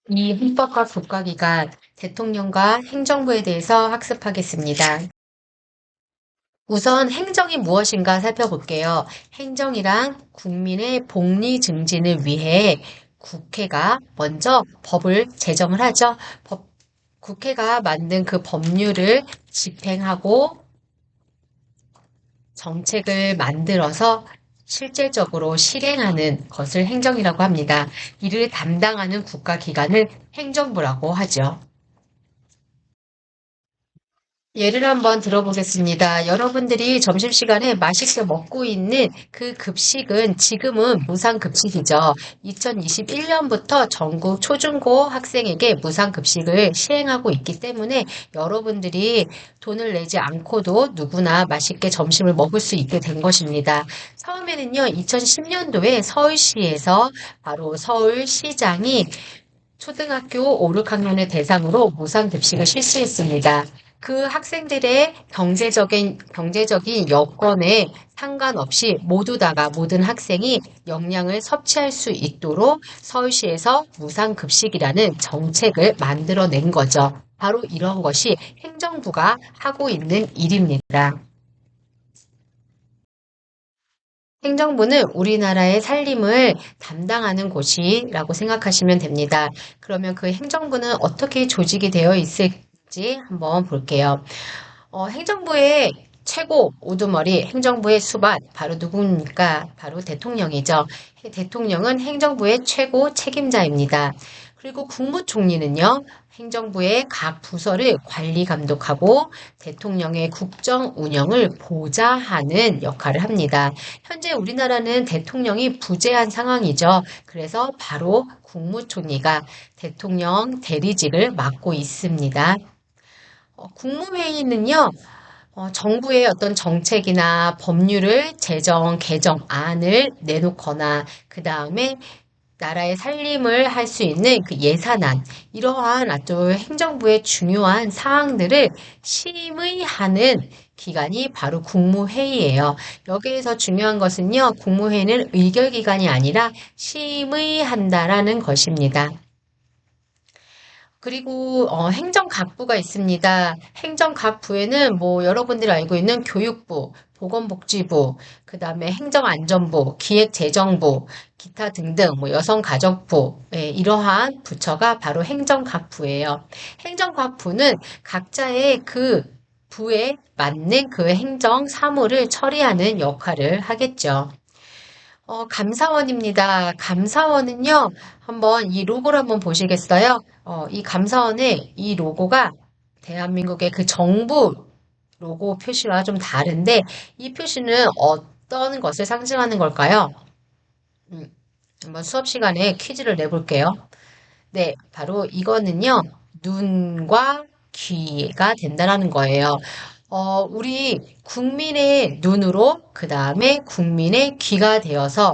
이 헌법과 국가기관, 대통령과 행정부에 대해서 학습하겠습니다. 우선 행정이 무엇인가 살펴볼게요. 행정이란 국민의 복리 증진을 위해 국회가 먼저 법을 제정을 하죠. 국회가 만든 그 법률을 집행하고 정책을 만들어서 실질적으로 실행하는 것을 행정이라고 합니다. 이를 담당하는 국가기관을 행정부라고 하죠. 예를 한번 들어보겠습니다. 여러분들이 점심시간에 맛있게 먹고 있는 그 급식은 지금은 무상급식이죠. 2021년부터 전국 초중고 학생에게 무상급식을 시행하고 있기 때문에 여러분들이 돈을 내지 않고도 누구나 맛있게 점심을 먹을 수 있게 된 것입니다. 처음에는요, 2010년도에 서울시에서 바로 서울시장이 초등학교 5, 6학년을 대상으로 무상급식을 실시했습니다. 그 학생들의 경제적인 여건에 상관없이 모두 다가 모든 학생이 영양을 섭취할 수 있도록 서울시에서 무상급식이라는 정책을 만들어낸 거죠. 바로 이런 것이 행정부가 하고 있는 일입니다. 행정부는 우리나라의 살림을 담당하는 곳이라고 생각하시면 됩니다. 그러면 그 행정부는 어떻게 조직이 되어 있을지 한번 볼게요. 행정부의 최고 우두머리, 행정부의 수반, 바로 누굽니까? 바로 대통령이죠. 대통령은 행정부의 최고 책임자입니다. 그리고 국무총리는요, 행정부의 각 부서를 관리 감독하고 대통령의 국정 운영을 보좌하는 역할을 합니다. 현재 우리나라는 대통령이 부재한 상황이죠. 그래서 바로 국무총리가 대통령 대리직을 맡고 있습니다. 국무회의는요, 정부의 어떤 정책이나 법률을 개정안을 내놓거나, 그 다음에 나라의 살림을 할 수 있는 그 예산안, 이러한 아주 행정부의 중요한 사항들을 심의하는 기관이 바로 국무회의예요. 여기에서 중요한 것은요, 국무회의는 의결기관이 아니라 심의한다라는 것입니다. 그리고 행정각부가 있습니다. 행정각부에는 뭐 여러분들이 알고 있는 교육부, 보건복지부, 그 다음에 행정안전부, 기획재정부, 기타 등등 뭐 여성가족부, 이러한 부처가 바로 행정각부예요. 행정각부는 각자의 그 부에 맞는 그 행정 사무를 처리하는 역할을 하겠죠. 감사원입니다. 감사원은요, 한번 이 로고를 한번 보시겠어요? 이 감사원의 이 로고가 대한민국의 그 정부 로고 표시와 좀 다른데, 이 표시는 어떤 것을 상징하는 걸까요? 음, 한번 수업 시간에 퀴즈를 내볼게요. 네, 바로 이거는요, 눈과 귀가 된다라는 거예요. 우리 국민의 눈으로, 그 다음에 국민의 귀가 되어서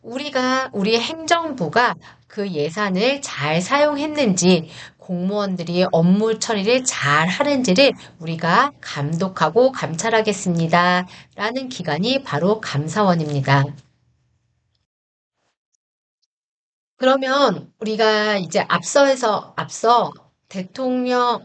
우리 행정부가 그 예산을 잘 사용했는지, 공무원들이 업무 처리를 잘 하는지를 우리가 감독하고 감찰하겠습니다. 라는 기관이 바로 감사원입니다. 그러면 우리가 이제 앞서 대통령,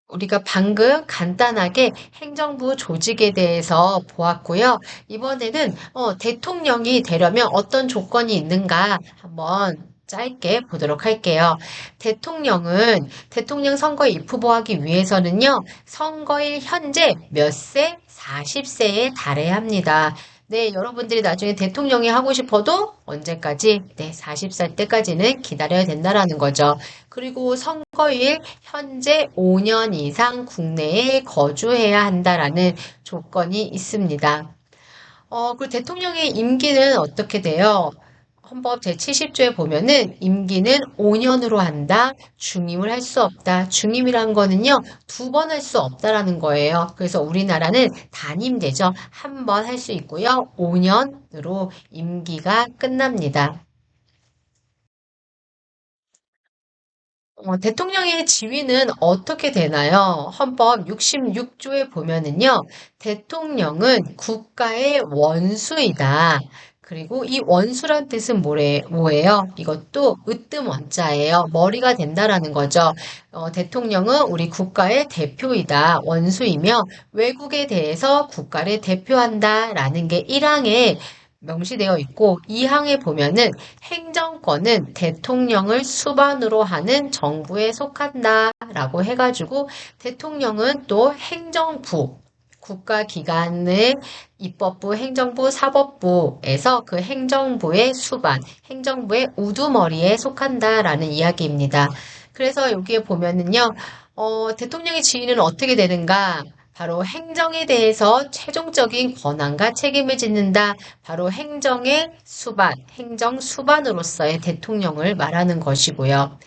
우리가 방금 간단하게 행정부 조직에 대해서 보았고요. 이번에는 대통령이 되려면 어떤 조건이 있는가 한번 짧게 보도록 할게요. 대통령 선거에 입후보하기 위해서는요. 선거일 현재 몇 세? 40세에 달해야 합니다. 네, 여러분들이 나중에 대통령이 하고 싶어도 언제까지? 네, 40살 때까지는 기다려야 된다라는 거죠. 그리고 선거일 현재 5년 이상 국내에 거주해야 한다라는 조건이 있습니다. 그리고 대통령의 임기는 어떻게 돼요? 헌법 제70조에 보면은 임기는 5년으로 한다, 중임을 할 수 없다. 중임이란 거는요, 2번 할 수 없다라는 거예요. 그래서 우리나라는 단임제죠. 한 번 할 수 있고요. 5년으로 임기가 끝납니다. 대통령의 지위는 어떻게 되나요? 헌법 66조에 보면은요, 대통령은 국가의 원수이다. 그리고 이 원수란 뜻은 뭐예요? 이것도 으뜸 원자예요. 머리가 된다라는 거죠. 대통령은 우리 국가의 대표이다. 원수이며 외국에 대해서 국가를 대표한다라는 게 1항에 명시되어 있고 2항에 보면은 행정권은 대통령을 수반으로 하는 정부에 속한다라고 해가지고 대통령은 또 행정부 국가기관의 입법부, 행정부, 사법부에서 그 행정부의 수반, 행정부의 우두머리에 속한다라는 이야기입니다. 그래서 여기에 보면은요, 대통령의 지위는 어떻게 되는가? 바로 행정에 대해서 최종적인 권한과 책임을 짓는다. 바로 행정의 수반, 행정 수반으로서의 대통령을 말하는 것이고요.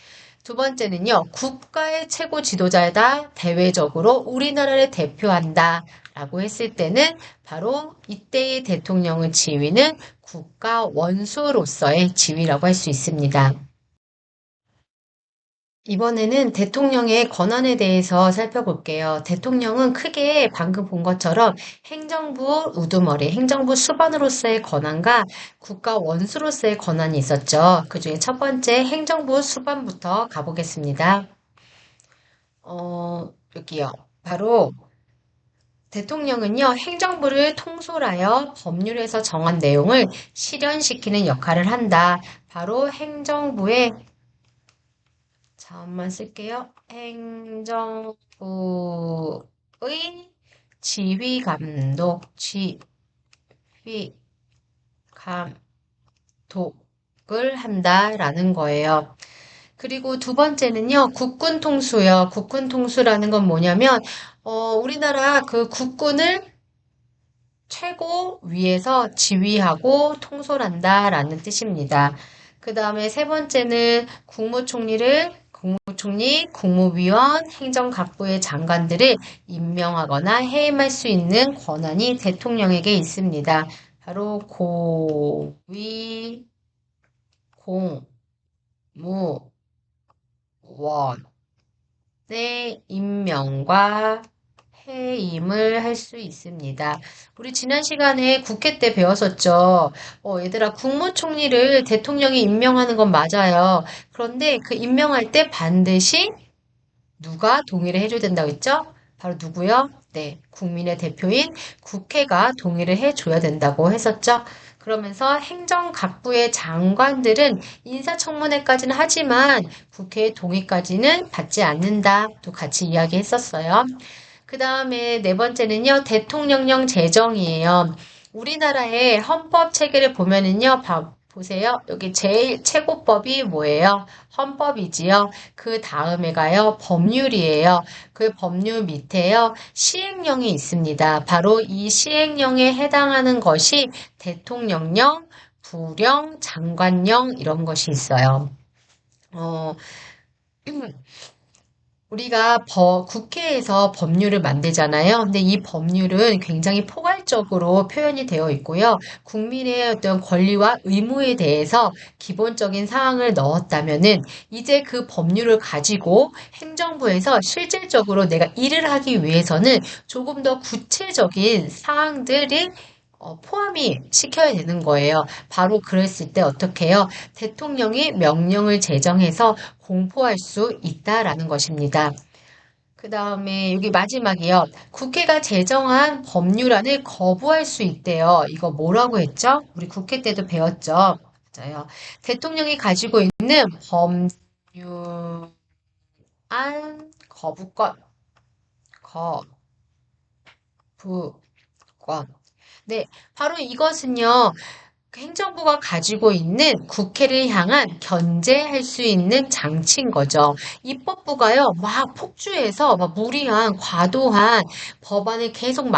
두 번째는요, 국가의 최고 지도자다. 대외적으로 우리나라를 대표한다. 라고 했을 때는 바로 이때의 대통령의 지위는 국가 원수로서의 지위라고 할 수 있습니다. 이번에는 대통령의 권한에 대해서 살펴볼게요. 대통령은 크게 방금 본 것처럼 행정부 우두머리, 행정부 수반으로서의 권한과 국가 원수로서의 권한이 있었죠. 그 중에 첫 번째 행정부 수반부터 가보겠습니다. 여기요. 바로 대통령은요, 행정부를 통솔하여 법률에서 정한 내용을 실현시키는 역할을 한다. 바로 행정부의, 잠깐만 쓸게요. 행정부의 지휘감독, 지휘감독을 한다라는 거예요. 그리고 두 번째는요, 국군 통수요. 국군 통수라는 건 뭐냐면, 우리나라 그 국군을 최고 위에서 지휘하고 통솔한다라는 뜻입니다. 그 다음에 세 번째는 국무총리, 국무위원, 행정각부의 장관들을 임명하거나 해임할 수 있는 권한이 대통령에게 있습니다. 바로 고위, 공무, 원의 임명과 해임을 할 수 있습니다. 우리 지난 시간에 국회 때 배웠었죠. 얘들아, 국무총리를 대통령이 임명하는 건 맞아요. 그런데 그 임명할 때 반드시 누가 동의를 해줘야 된다고 했죠? 바로 누구요? 네, 국민의 대표인 국회가 동의를 해줘야 된다고 했었죠. 그러면서 행정각부의 장관들은 인사청문회까지는 하지만 국회의 동의까지는 받지 않는다. 또 같이 이야기했었어요. 그 다음에 네 번째는요, 대통령령 제정이에요. 우리나라의 헌법 체계를 보면은요, 보세요. 여기 제일 최고법이 뭐예요? 헌법이지요. 그 다음에가요, 법률이에요. 그 법률 밑에요, 시행령이 있습니다. 바로 이 시행령에 해당하는 것이 대통령령, 부령, 장관령 이런 것이 있어요. 우리가 국회에서 법률을 만들잖아요. 근데 이 법률은 굉장히 포괄적으로 표현이 되어 있고요. 국민의 어떤 권리와 의무에 대해서 기본적인 사항을 넣었다면은 이제 그 법률을 가지고 행정부에서 실질적으로 내가 일을 하기 위해서는 조금 더 구체적인 사항들이 포함이 시켜야 되는 거예요. 바로 그랬을 때 어떻게 해요? 대통령이 명령을 제정해서 공포할 수 있다라는 것입니다. 그 다음에 여기 마지막이요. 국회가 제정한 법률안을 거부할 수 있대요. 이거 뭐라고 했죠? 우리 국회 때도 배웠죠. 맞아요. 대통령이 가지고 있는 법률안 거부권, 거부권. 네, 바로 이것은요. 행정부가 가지고 있는 국회를 향한 견제할 수 있는 장치인 거죠. 입법부가요, 막 폭주해서 막 무리한, 과도한 법안을 계속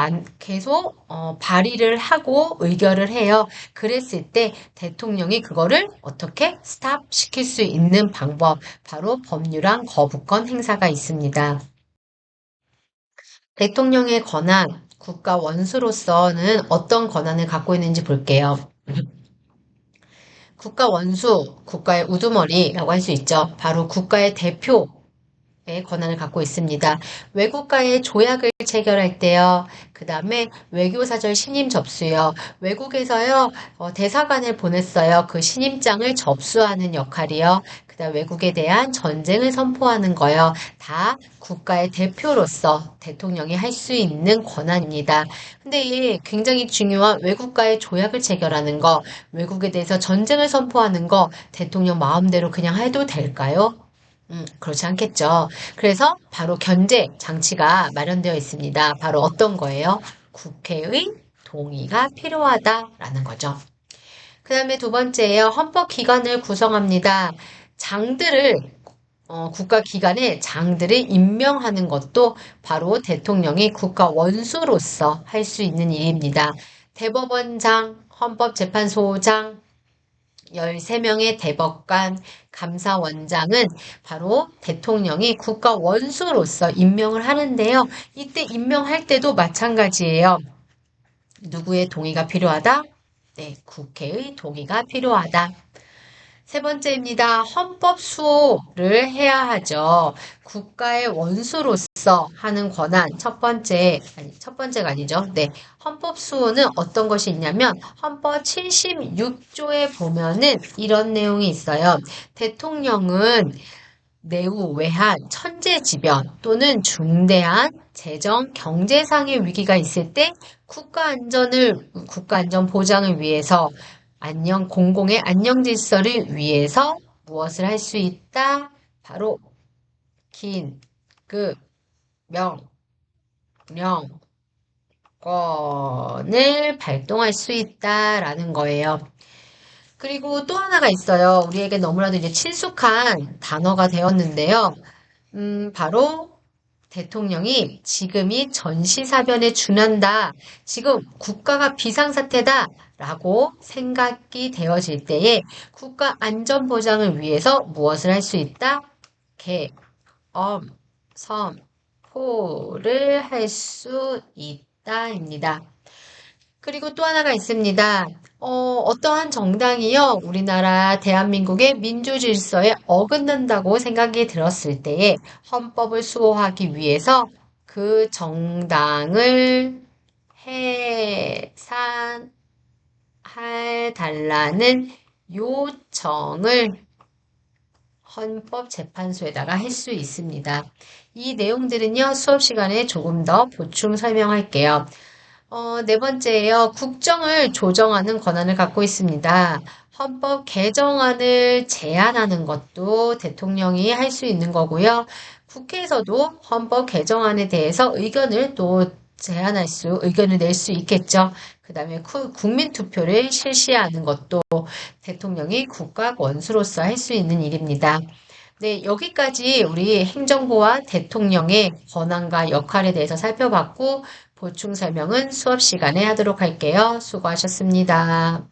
발의를 하고 의결을 해요. 그랬을 때 대통령이 그거를 어떻게 스탑 시킬 수 있는 방법, 바로 법률안 거부권 행사가 있습니다. 대통령의 권한, 국가 원수로서는 어떤 권한을 갖고 있는지 볼게요. 국가 원수, 국가의 우두머리라고 할 수 있죠. 바로 국가의 대표, 권한을 갖고 있습니다. 외국과의 조약을 체결할 때요. 그 다음에 외교사절 신임 접수요. 외국에서요. 대사관을 보냈어요. 그 신임장을 접수하는 역할이요. 그 다음 외국에 대한 전쟁을 선포하는 거요. 다 국가의 대표로서 대통령이 할 수 있는 권한입니다. 근데 이 굉장히 중요한 외국과의 조약을 체결하는 거, 외국에 대해서 전쟁을 선포하는 거 대통령 마음대로 그냥 해도 될까요? 그렇지 않겠죠. 그래서 바로 견제 장치가 마련되어 있습니다. 바로 어떤 거예요? 국회의 동의가 필요하다라는 거죠. 그 다음에 두 번째예요. 헌법기관을 구성합니다. 장들을 국가기관에 장들을 임명하는 것도 바로 대통령이 국가 원수로서 할 수 있는 일입니다. 대법원장, 헌법재판소장, 13명의 대법관, 감사원장은 바로 대통령이 국가 원수로서 임명을 하는데요. 이때 임명할 때도 마찬가지예요. 누구의 동의가 필요하다? 네, 국회의 동의가 필요하다. 세 번째입니다. 헌법 수호를 해야 하죠. 국가의 원수로서 하는 권한. 첫 번째가 아니죠. 네. 헌법 수호는 어떤 것이 있냐면, 헌법 76조에 보면은 이런 내용이 있어요. 대통령은 내후, 외환, 천재지변 또는 중대한 재정, 경제상의 위기가 있을 때 국가 안전 보장을 위해서 공공의 안녕 질서를 위해서 무엇을 할 수 있다? 바로 긴급 명령권을 발동할 수 있다라는 거예요. 그리고 또 하나가 있어요. 우리에게 너무나도 이제 친숙한 단어가 되었는데요. 바로 대통령이 지금이 전시사변에 준한다. 지금 국가가 비상사태다. 라고 생각이 되어질 때에 국가 안전보장을 위해서 무엇을 할 수 있다? 선포를 할 수 있다입니다. 그리고 또 하나가 있습니다. 어떠한 정당이요, 우리나라 대한민국의 민주질서에 어긋난다고 생각이 들었을 때에 헌법을 수호하기 위해서 그 정당을 해산해달라는 요청을 헌법재판소에다가 할 수 있습니다. 이 내용들은요, 수업 시간에 조금 더 보충 설명할게요. 네 번째예요. 국정을 조정하는 권한을 갖고 있습니다. 헌법 개정안을 제안하는 것도 대통령이 할 수 있는 거고요. 국회에서도 헌법 개정안에 대해서 의견을 낼 수 있겠죠. 그 다음에 국민투표를 실시하는 것도 대통령이 국가 원수로서 할 수 있는 일입니다. 네, 여기까지 우리 행정부와 대통령의 권한과 역할에 대해서 살펴봤고, 보충 설명은 수업 시간에 하도록 할게요. 수고하셨습니다.